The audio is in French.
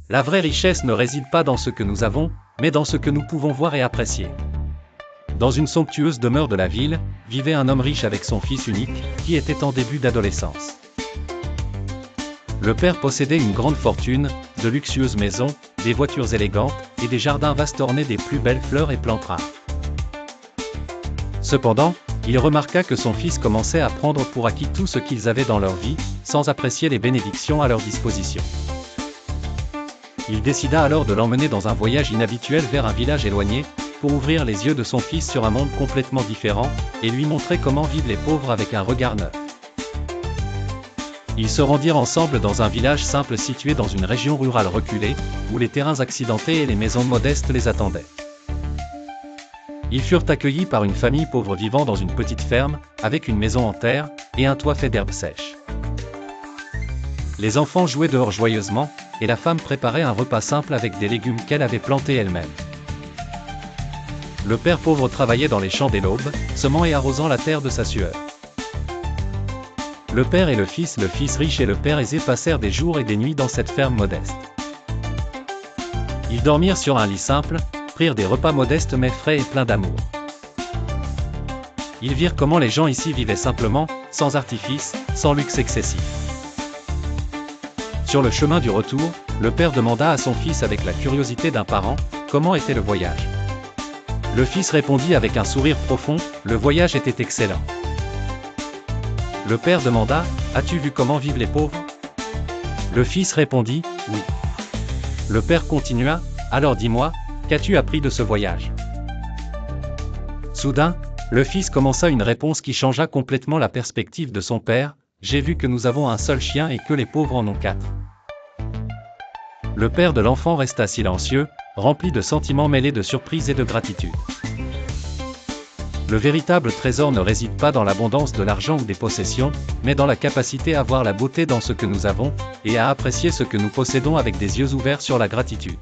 La vraie richesse ne réside pas dans ce que nous avons, mais dans ce que nous pouvons voir et apprécier. Dans une somptueuse demeure de la ville, vivait un homme riche avec son fils unique, qui était en début d'adolescence. Le père possédait une grande fortune, de luxueuses maisons, des voitures élégantes, et des jardins vastes ornés des plus belles fleurs et plantes rares. Cependant, il remarqua que son fils commençait à prendre pour acquis tout ce qu'ils avaient dans leur vie, sans apprécier les bénédictions à leur disposition. Il décida alors de l'emmener dans un voyage inhabituel vers un village éloigné, pour ouvrir les yeux de son fils sur un monde complètement différent, et lui montrer comment vivent les pauvres avec un regard neuf. Ils se rendirent ensemble dans un village simple situé dans une région rurale reculée, où les terrains accidentés et les maisons modestes les attendaient. Ils furent accueillis par une famille pauvre vivant dans une petite ferme, avec une maison en terre, et un toit fait d'herbes sèches. Les enfants jouaient dehors joyeusement, et la femme préparait un repas simple avec des légumes qu'elle avait plantés elle-même. Le père pauvre travaillait dans les champs dès l'aube, semant et arrosant la terre de sa sueur. Le père et le fils riche et le père aisé passèrent des jours et des nuits dans cette ferme modeste. Ils dormirent sur un lit simple, prirent des repas modestes mais frais et pleins d'amour. Ils virent comment les gens ici vivaient simplement, sans artifice, sans luxe excessif. Sur le chemin du retour, le père demanda à son fils avec la curiosité d'un parent, comment était le voyage. Le fils répondit avec un sourire profond, le voyage était excellent. Le père demanda, as-tu vu comment vivent les pauvres? Le fils répondit, oui. Le père continua, alors dis-moi, qu'as-tu appris de ce voyage? Soudain, le fils commença une réponse qui changea complètement la perspective de son père, j'ai vu que nous avons un seul chien et que les pauvres en ont 4. Le père de l'enfant resta silencieux, rempli de sentiments mêlés de surprise et de gratitude. Le véritable trésor ne réside pas dans l'abondance de l'argent ou des possessions, mais dans la capacité à voir la beauté dans ce que nous avons, et à apprécier ce que nous possédons avec des yeux ouverts sur la gratitude.